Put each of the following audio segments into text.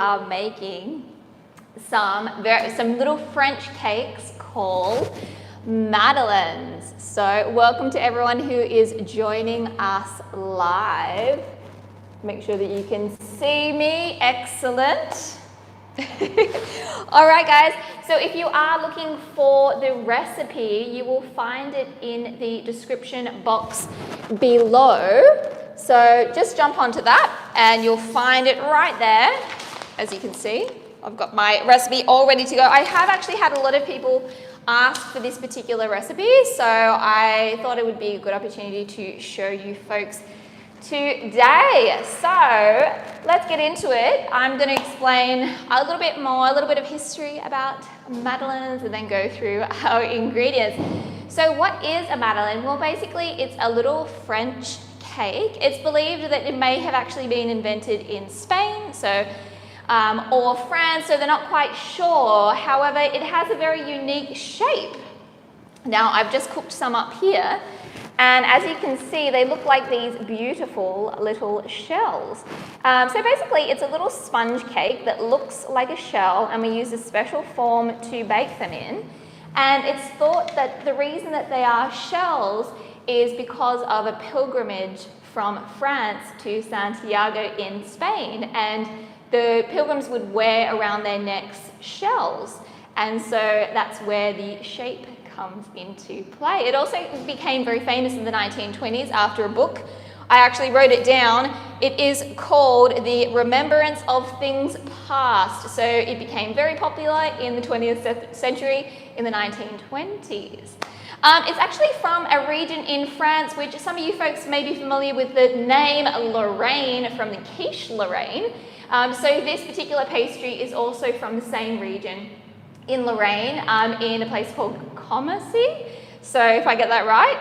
are making some little French cakes called Madeleines. So welcome to everyone who is joining us live. Make sure that you can see me. Excellent. All right, guys. So if you are looking for the recipe, you will find it in the description box below. So just jump onto that and you'll find it right there. As you can see, I've got my recipe all ready to go. I have actually had a lot of people ask for this particular recipe, so I thought it would be a good opportunity to show you folks today. So let's get into it. I'm going to explain a little bit of history about madeleines and then go through our ingredients. So what is a madeleine? Well, basically it's a little French cake. It's believed that it may have actually been invented in Spain, or France, so they're not quite sure. However, it has a very unique shape. Now, I've just cooked some up here, and as you can see, they look like these beautiful little shells. So basically, it's a little sponge cake that looks like a shell, and we use a special form to bake them in. And it's thought that the reason that they are shells is because of a pilgrimage from France to Santiago in Spain, and the pilgrims would wear around their necks shells, and so that's where the shape comes into play. It also became very famous in the 1920s after a book. I actually wrote it down. It is called The Remembrance of Things Past. So it became very popular in the 20th century in the 1920s. It's actually from a region in France, which some of you folks may be familiar with the name Lorraine, from the quiche Lorraine. So this particular pastry is also from the same region in Lorraine, in a place called Commercy. So if I get that right.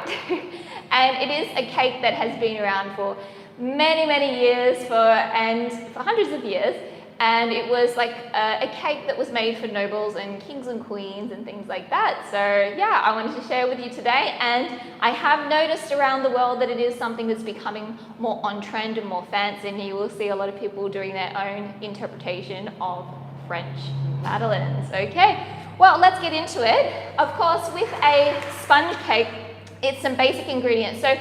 And it is a cake that has been around for many years, for hundreds of years. And it was like a cake that was made for nobles and kings and queens and things like that. So yeah, I wanted to share with you today. And I have noticed around the world that it is something that's becoming more on trend and more fancy. And you will see a lot of people doing their own interpretation of French madeleines. Okay, well, let's get into it. Of course, with a sponge cake, it's some basic ingredients. So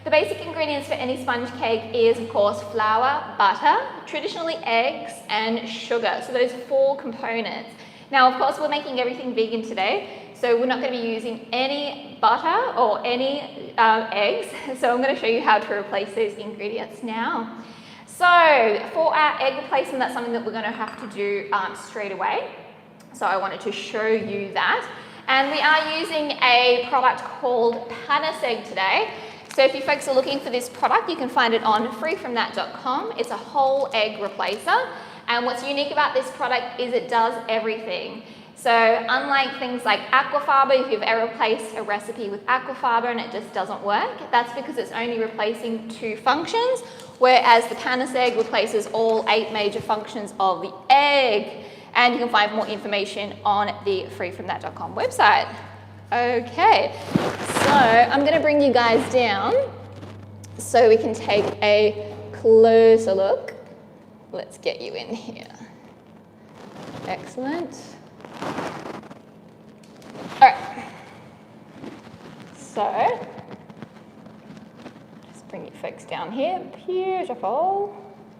the basic ingredients for any sponge cake is, of course, flour, butter, traditionally eggs, and sugar. So those 4 components. Now, of course, we're making everything vegan today, so we're not going to be using any butter or any eggs. So I'm going to show you how to replace those ingredients now. So for our egg replacement, that's something that we're going to have to do straight away. So I wanted to show you that. And we are using a product called Panis Egg today. So if you folks are looking for this product, you can find it on freefromthat.com. It's a whole egg replacer. And what's unique about this product is it does everything. So unlike things like aquafaba, if you've ever replaced a recipe with aquafaba and it just doesn't work, that's because it's only replacing 2 functions, whereas the Panis Egg replaces all 8 major functions of the egg. And you can find more information on the freefromthat.com website. Okay, so I'm going to bring you guys down so we can take a closer look. Let's get you in here. Excellent. All right. So, just bring you folks down here. Beautiful.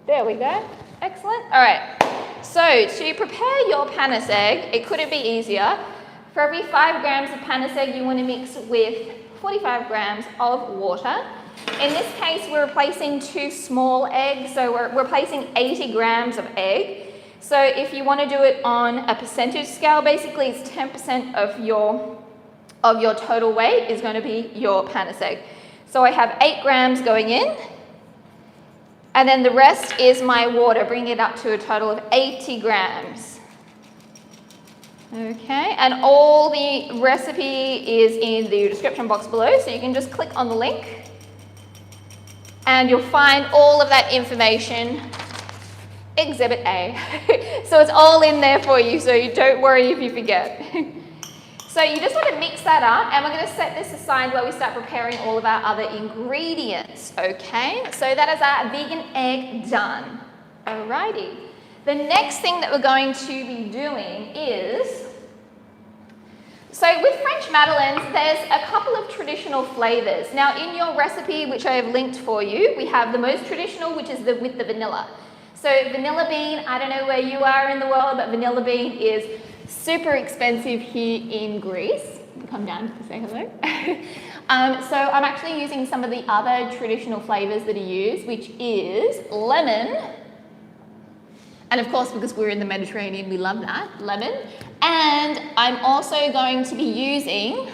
There we go. Excellent. All right. So to prepare your Panis egg, it couldn't be easier. For every 5 grams of Panis egg, you want to mix with 45 grams of water. In this case, we're replacing 2 small eggs, so we're replacing 80 grams of egg. So if you want to do it on a percentage scale, basically it's 10% of your total weight is going to be your Panis egg. So I have 8 grams going in, and then the rest is my water, bringing it up to a total of 80 grams. Okay, and all the recipe is in the description box below, so you can just click on the link and you'll find all of that information, Exhibit A. So it's all in there for you, so you don't worry if you forget. So you just want to mix that up, and we're going to set this aside while we start preparing all of our other ingredients, okay? So that is our vegan egg done. Alrighty. The next thing that we're going to be doing is, so with French Madeleines, there's a couple of traditional flavors. Now in your recipe, which I have linked for you, we have the most traditional, which is with the vanilla. So vanilla bean, I don't know where you are in the world, but vanilla bean is super expensive here in Greece. Come down to say hello. So I'm actually using some of the other traditional flavors that are used, which is lemon. And of course, because we're in the Mediterranean, we love that, lemon. And I'm also going to be using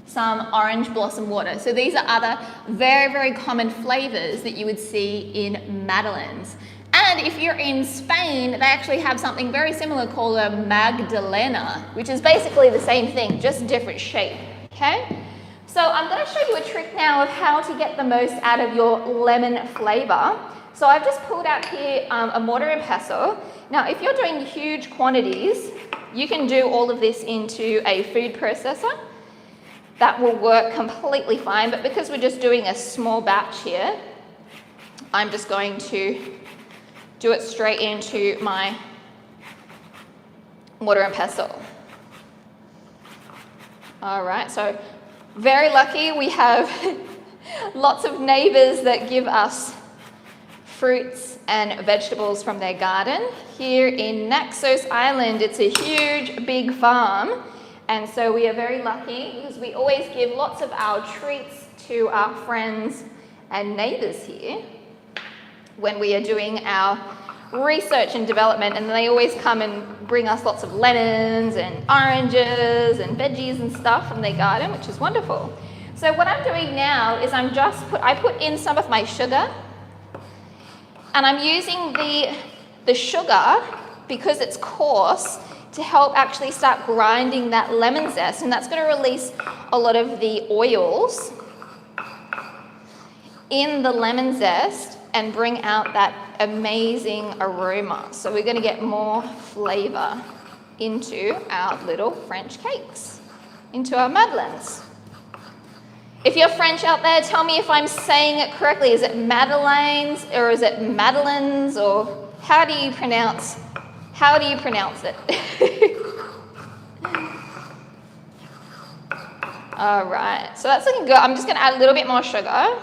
some orange blossom water. So these are other very, very common flavors that you would see in Madeleines. And if you're in Spain, they actually have something very similar called a Magdalena, which is basically the same thing, just different shape, okay? So I'm going to show you a trick now of how to get the most out of your lemon flavor. So I've just pulled out here a mortar and pestle. Now, if you're doing huge quantities, you can do all of this into a food processor. That will work completely fine, but because we're just doing a small batch here, I'm just going to do it straight into my mortar and pestle. All right, so very lucky we have lots of neighbors that give us fruits and vegetables from their garden. Here in Naxos Island, it's a huge, big farm. And so we are very lucky because we always give lots of our treats to our friends and neighbors here when we are doing our research and development, and they always come and bring us lots of lemons and oranges and veggies and stuff from their garden, which is wonderful. So what I'm doing now is I put in some of my sugar, and I'm using the sugar, because it's coarse, to help actually start grinding that lemon zest, and that's going to release a lot of the oils in the lemon zest and bring out that amazing aroma. So we're going to get more flavor into our little French cakes, into our Madeleines. If you're French out there, tell me if I'm saying it correctly. Is it Madeleines or is it Madeleines, or how do you pronounce it? All right, so that's looking good. I'm just going to add a little bit more sugar.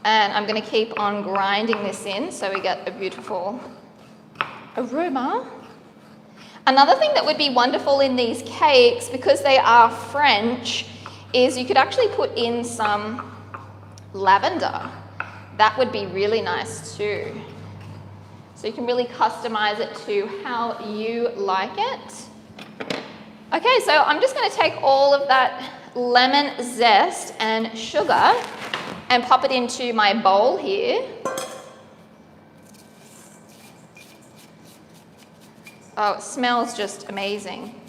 And I'm going to keep on grinding this in so we get a beautiful aroma. Another thing that would be wonderful in these cakes, because they are French, is you could actually put in some lavender. That would be really nice too. So you can really customize it to how you like it. Okay, so I'm just going to take all of that lemon zest and sugar and pop it into my bowl here. Oh, it smells just amazing.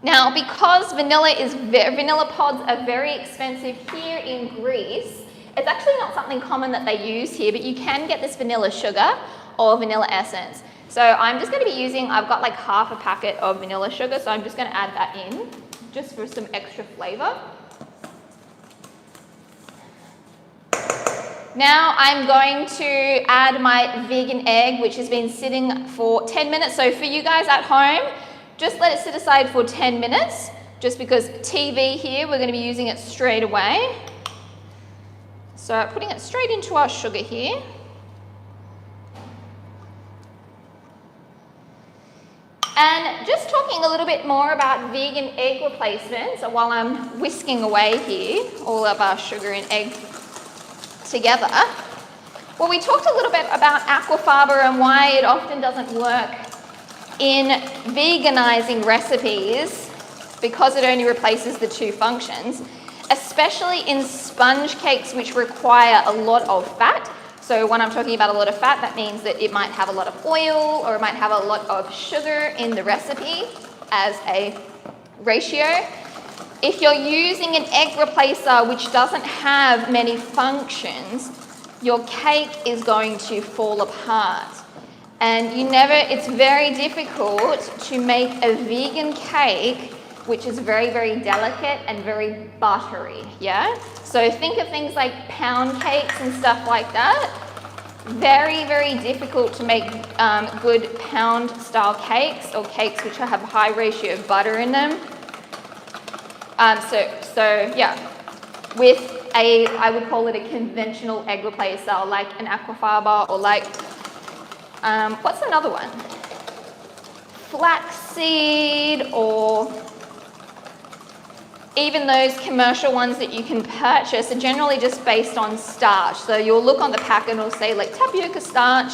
Now, because vanilla pods are very expensive here in Greece, it's actually not something common that they use here, but you can get this vanilla sugar or vanilla essence. So I'm just going to be using, I've got like half a packet of vanilla sugar, so I'm just going to add that in just for some extra flavor. Now I'm going to add my vegan egg, which has been sitting for 10 minutes. So for you guys at home, just let it sit aside for 10 minutes, just because TV here, we're going to be using it straight away. So putting it straight into our sugar here. And just talking a little bit more about vegan egg replacements while I'm whisking away here all of our sugar and egg together. Well, we talked a little bit about aquafaba and why it often doesn't work in veganizing recipes, because it only replaces the two functions, especially in sponge cakes which require a lot of fat. So when I'm talking about a lot of fat, that means that it might have a lot of oil or it might have a lot of sugar in the recipe as a ratio. If you're using an egg replacer which doesn't have many functions, your cake is going to fall apart. And it's very difficult to make a vegan cake which is very, very delicate and very buttery, yeah? So think of things like pound cakes and stuff like that. Very, very difficult to make good pound style cakes, or cakes which have a high ratio of butter in them. So yeah, with I would call it a conventional egg replacer, like an aquafaba, or like, what's another one? Flaxseed, or even those commercial ones that you can purchase are generally just based on starch. So you'll look on the pack and it'll say like tapioca starch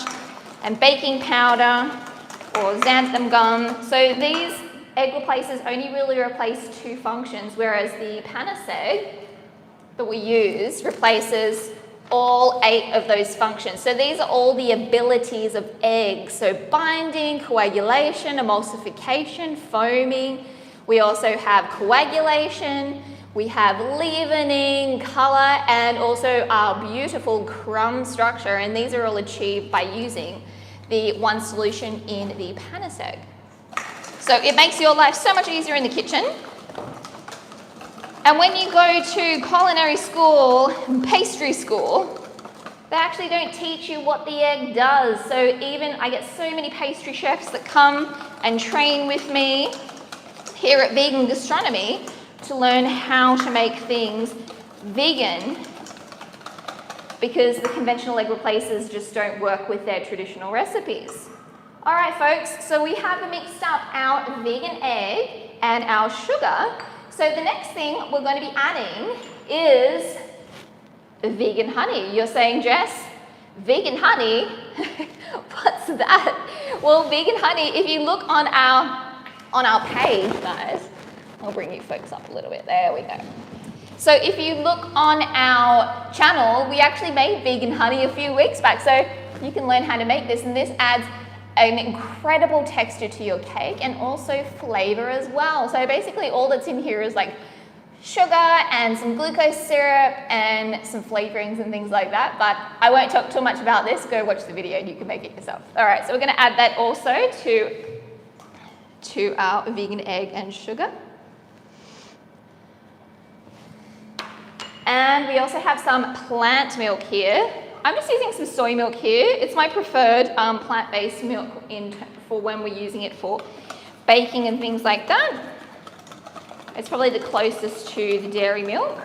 and baking powder or xanthan gum. So these egg replacers only really replace 2 functions, whereas the paniseg that we use replaces all 8 of those functions. So these are all the abilities of eggs. So binding, coagulation, emulsification, foaming. We also have coagulation, we have leavening, color, and also our beautiful crumb structure. And these are all achieved by using the one solution in the paniseg. So it makes your life so much easier in the kitchen. And when you go to culinary school, pastry school, they actually don't teach you what the egg does. So even I get so many pastry chefs that come and train with me here at Vegan Gastronomy to learn how to make things vegan, because the conventional egg replacers just don't work with their traditional recipes. All right, folks, so we have mixed up our vegan egg and our sugar. So the next thing we're going to be adding is vegan honey. You're saying, Jess, vegan honey? What's that? Well, vegan honey, if you look on our page, guys, I'll bring you folks up a little bit. There we go. So if you look on our channel, we actually made vegan honey a few weeks back. So you can learn how to make this, and this adds an incredible texture to your cake and also flavor as well. So basically all that's in here is like sugar and some glucose syrup and some flavorings and things like that. But I won't talk too much about this. Go watch the video and you can make it yourself. All right, so we're going to add that also to our vegan egg and sugar. And we also have some plant milk here. I'm just using some soy milk here. It's my preferred plant-based milk for when we're using it for baking and things like that. It's probably the closest to the dairy milk.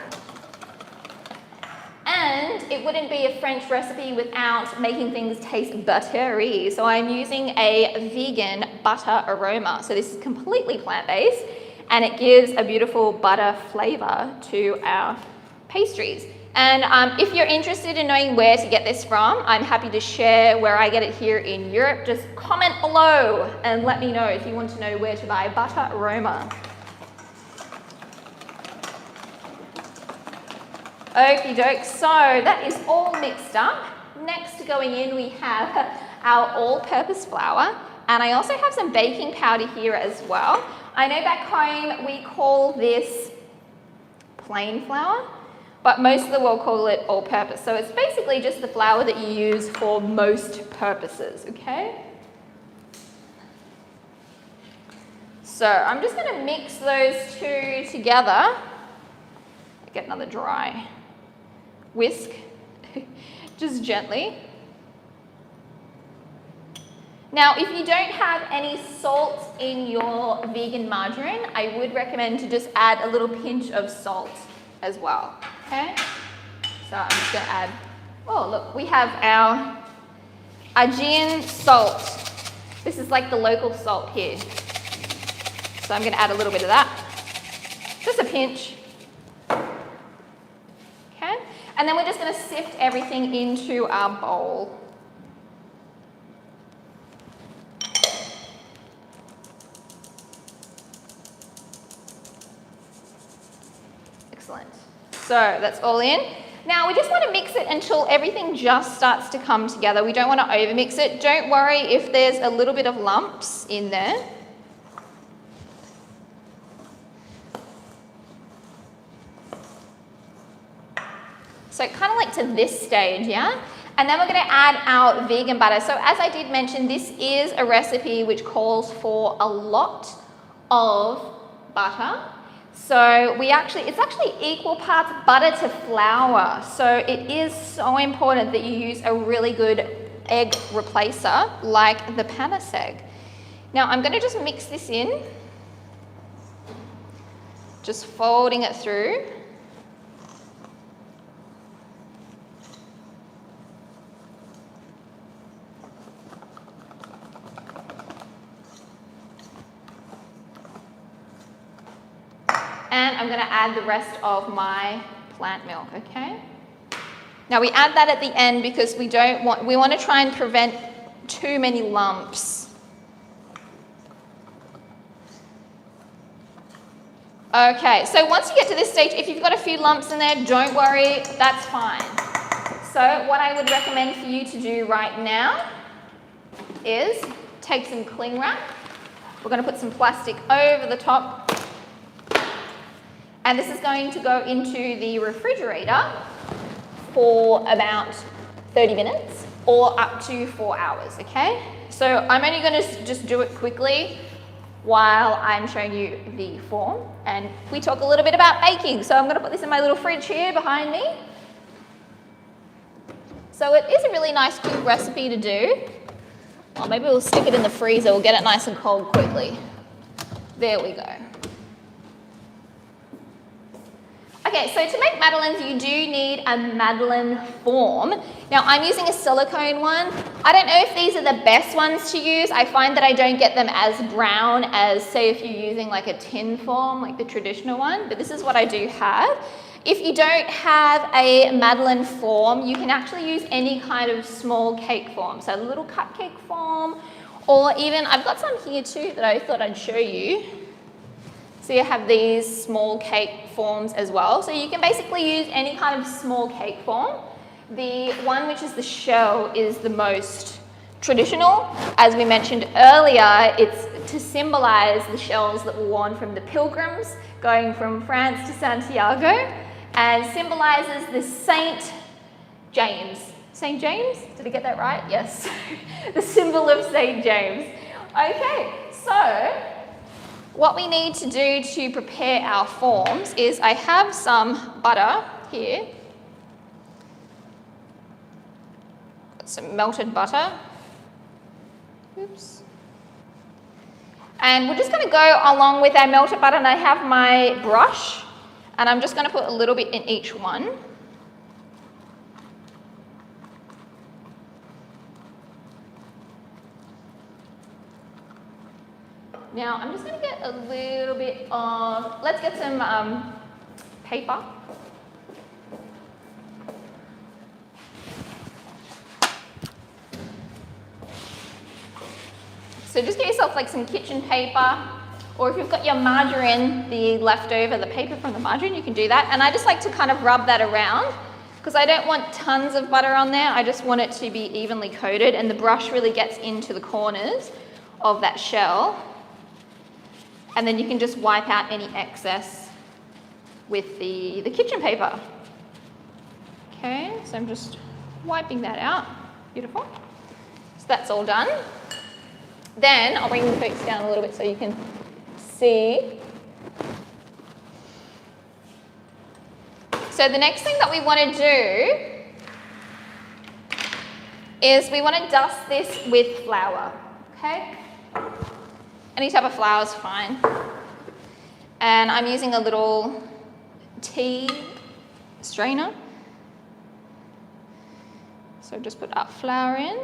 And it wouldn't be a French recipe without making things taste buttery. So I'm using a vegan butter aroma. So this is completely plant-based, and it gives a beautiful butter flavor to our pastries. And if you're interested in knowing where to get this from, I'm happy to share where I get it here in Europe. Just comment below and let me know if you want to know where to buy butter aroma. Okie doke, so that is all mixed up. Next going in, we have our all-purpose flour, and I also have some baking powder here as well. I know back home we call this plain flour, but most of the world call it all-purpose. So it's basically just the flour that you use for most purposes, okay? So I'm just gonna mix those two together. Get another dry whisk, just gently. Now, if you don't have any salt in your vegan margarine, I would recommend to just add a little pinch of salt as well, okay? So I'm just gonna add, oh look, we have our Aegean salt. This is like the local salt here. So I'm gonna add a little bit of that, just a pinch. Okay, and then we're just gonna sift everything into our bowl. Excellent. So that's all in. Now we just want to mix it until everything just starts to come together. We don't want to overmix it. Don't worry if there's a little bit of lumps in there. So kind of like to this stage, yeah? And then we're going to add our vegan butter. So as I did mention, this is a recipe which calls for a lot of butter. So it's actually equal parts butter to flour. So it is so important that you use a really good egg replacer like the panis egg. Now I'm going to just mix this in, just folding it through. And I'm going to add the rest of my plant milk, okay? Now we add that at the end because we want to try and prevent too many lumps. Okay, so once you get to this stage, if you've got a few lumps in there, don't worry, that's fine. So what I would recommend for you to do right now is take some cling wrap. We're going to put some plastic over the top. And this is going to go into the refrigerator for about 30 minutes or up to 4 hours, okay? So I'm only going to just do it quickly while I'm showing you the form. And we talk a little bit about baking. So I'm going to put this in my little fridge here behind me. So it is a really nice quick recipe to do. Or maybe we'll stick it in the freezer. We'll get it nice and cold quickly. There we go. Okay, so to make madeleines, you do need a madeleine form. Now, I'm using a silicone one. I don't know if these are the best ones to use. I find that I don't get them as brown as, say, if you're using like a tin form, like the traditional one, but this is what I do have. If you don't have a madeleine form, you can actually use any kind of small cake form. So a little cupcake form, or even, I've got some here too that I thought I'd show you. So you have these small cake forms as well. So you can basically use any kind of small cake form. The one which is the shell is the most traditional. As we mentioned earlier, it's to symbolize the shells that were worn from the pilgrims going from France to Santiago, and symbolizes the Saint James. St. James? Did I get that right? Yes. The symbol of St. James. Okay, so what we need to do to prepare our forms is I have some butter here. Got some melted butter. Oops. And we're just going to go along with our melted butter, and I have my brush, and I'm just going to put a little bit in each one. Now, I'm just going to get a little bit of, let's get some paper. So just get yourself like some kitchen paper, or if you've got your margarine, the leftover, the paper from the margarine, you can do that. And I just like to kind of rub that around because I don't want tons of butter on there. I just want it to be evenly coated, and the brush really gets into the corners of that shell. And then you can just wipe out any excess with the kitchen paper. Okay, so I'm just wiping that out. Beautiful. So that's all done. Then I'll bring the folks down a little bit so you can see. So the next thing that we want to do is we want to dust this with flour, okay? Any type of flour is fine. And I'm using a little tea strainer. So just put our flour in.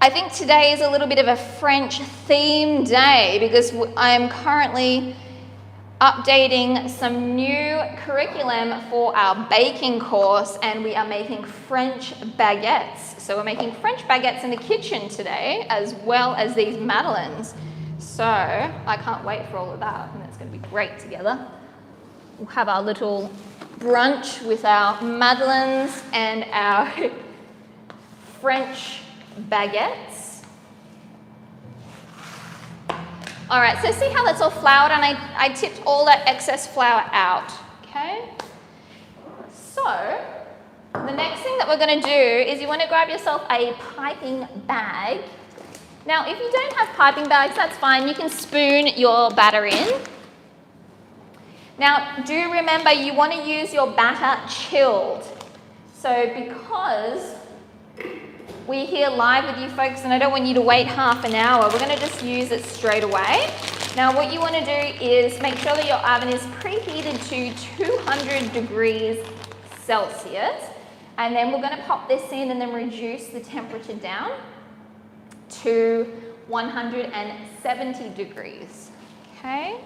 I think today is a little bit of a French themed day because I am currently updating some new curriculum for our baking course, and we are making French baguettes. So we're making French baguettes in the kitchen today, as well as these madeleines. So I can't wait for all of that, and it's going to be great together. We'll have our little brunch with our madeleines and our French baguettes. All right, so see how that's all floured, and I tipped all that excess flour out, okay? So the next thing that we're going to do is you want to grab yourself a piping bag, Now, if you don't have piping bags, that's fine. You can spoon your batter in. Now, do remember you want to use your batter chilled. So because we're here live with you folks and I don't want you to wait half an hour, we're going to just use it straight away. Now, what you want to do is make sure that your oven is preheated to 200 degrees Celsius. And then we're going to pop this in and then reduce the temperature down to 170 degrees. Okay?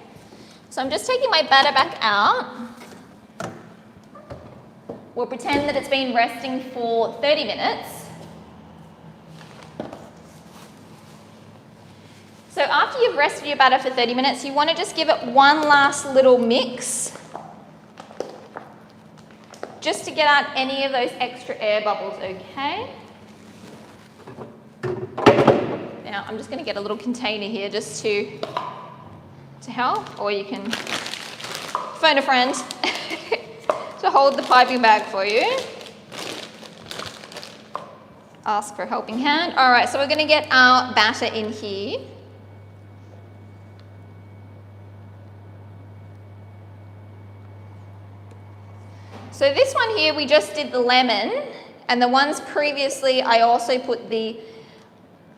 So I'm just taking my batter back out. We'll pretend that it's been resting for 30 minutes. So after you've rested your batter for 30 minutes, you want to just give it one last little mix, just to get out any of those extra air bubbles, okay? Now I'm just going to get a little container here just to help, or you can phone a friend to hold the piping bag for you. Ask for a helping hand. All right, so we're going to get our batter in here. So this one here, we just did the lemon, and the ones previously, I also put the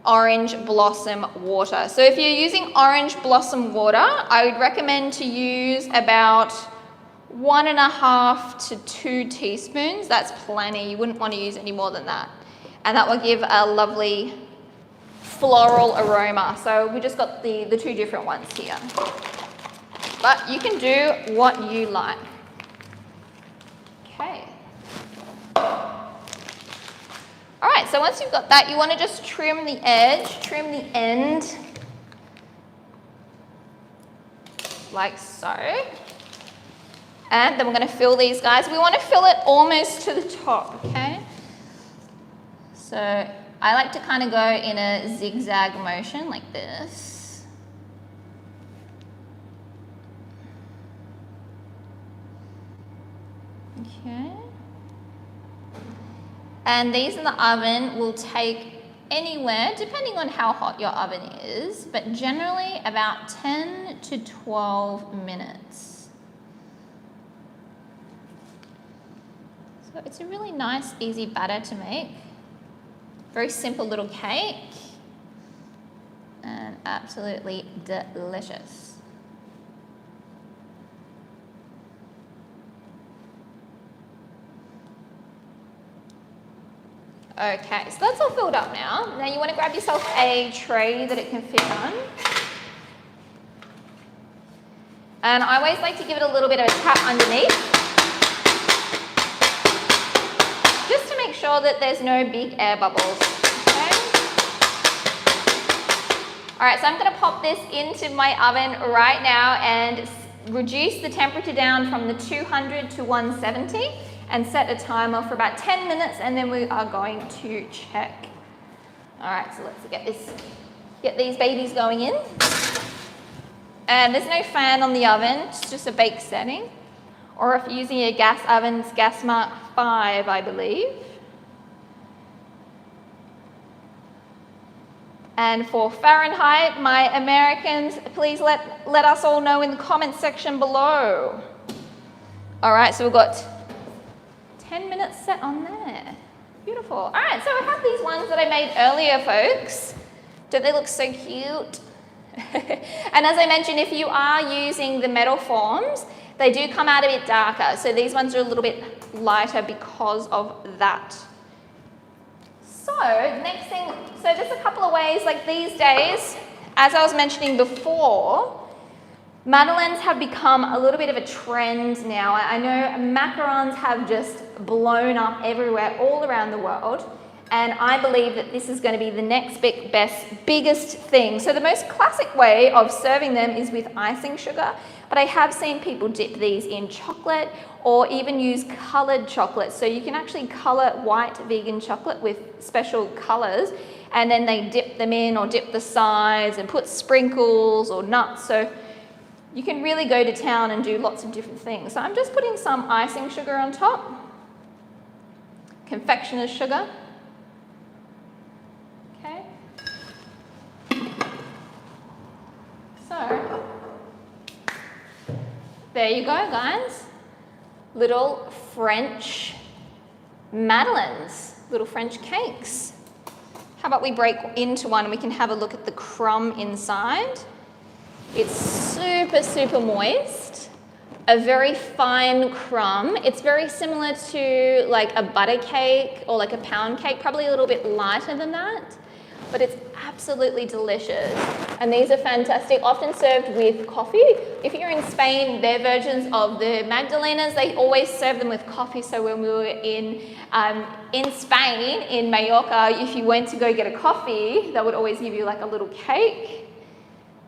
orange blossom water. So if you're using orange blossom water, I would recommend to use about 1.5 to 2 teaspoons. That's plenty. You wouldn't want to use any more than that. And that will give a lovely floral aroma. So we just got the two different ones here. But you can do what you like. Okay. All right, so once you've got that, you want to just trim the edge, trim the end, like so. And then we're going to fill these guys. We want to fill it almost to the top, okay? So I like to kind of go in a zigzag motion like this. Okay. And these in the oven will take anywhere, depending on how hot your oven is, but generally about 10 to 12 minutes. So it's a really nice, easy batter to make. Very simple little cake and absolutely delicious. Okay, so that's all filled up now. Now you want to grab yourself a tray that it can fit on. And I always like to give it a little bit of a tap underneath, just to make sure that there's no big air bubbles. Okay. All right, so I'm going to pop this into my oven right now and reduce the temperature down from the 200 to 170. And set a timer for about 10 minutes, and then we are going to check. All right, so let's get these babies going in. And there's no fan on the oven, it's just a bake setting. Or if you're using a gas oven, it's gas mark 5, I believe. And for Fahrenheit, my Americans, please let us all know in the comments section below. All right, so we've got 10 minutes set on there. Beautiful. All right, so I have these ones that I made earlier, folks. Don't they look so cute? And as I mentioned, if you are using the metal forms, they do come out a bit darker. So these ones are a little bit lighter because of that. So next thing, so just a couple of ways, like these days, as I was mentioning before, Madeleines have become a little bit of a trend now. I know macarons have just blown up everywhere, all around the world. And I believe that this is going to be the next biggest thing. So the most classic way of serving them is with icing sugar. But I have seen people dip these in chocolate or even use colored chocolate. So you can actually color white vegan chocolate with special colors. And then they dip them in or dip the sides and put sprinkles or nuts. So you can really go to town and do lots of different things. So I'm just putting some icing sugar on top, confectioner's sugar. Okay. there you go, guys. Little French Madeleines, little French cakes. How about we break into one and we can have a look at the crumb inside. It's super, super moist. A very fine crumb. It's very similar to like a butter cake or like a pound cake, probably a little bit lighter than that, but it's absolutely delicious. And these are fantastic, often served with coffee. If you're in Spain, their versions of the Magdalenas, they always serve them with coffee. So when we were in Spain, in Mallorca, if you went to go get a coffee, they would always give you like a little cake.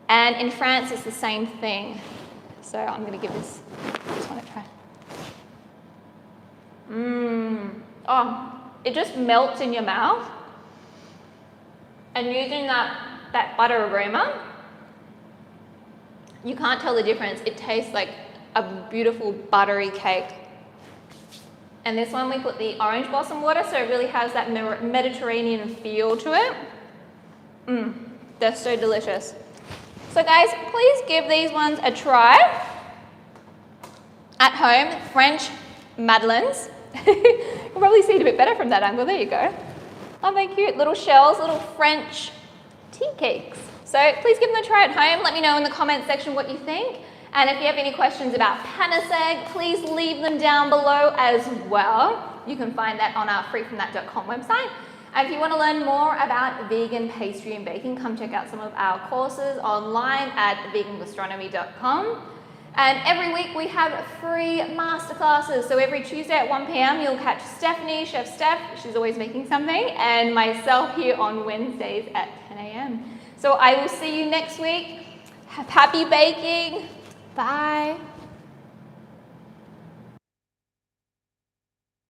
And in France, it's the same thing. So I'm going to give this one a try. Oh, it just melts in your mouth. And using that butter aroma, you can't tell the difference. It tastes like a beautiful buttery cake. And this one we put the orange blossom water, so it really has that Mediterranean feel to it. They're so delicious. So guys, please give these ones a try at home. French Madeleines. You'll probably see it a bit better from that angle. There you go. Aren't they cute? Little shells, little French tea cakes. So please give them a try at home. Let me know in the comments section what you think. And if you have any questions about paniseg, please leave them down below as well. You can find that on our freefromthat.com website. And if you want to learn more about vegan pastry and baking, come check out some of our courses online at vegangastronomy.com. And every week we have free masterclasses. So every Tuesday at 1 p.m. you'll catch Stephanie, Chef Steph, she's always making something, and myself here on Wednesdays at 10 a.m. So I will see you next week. Happy baking. Bye.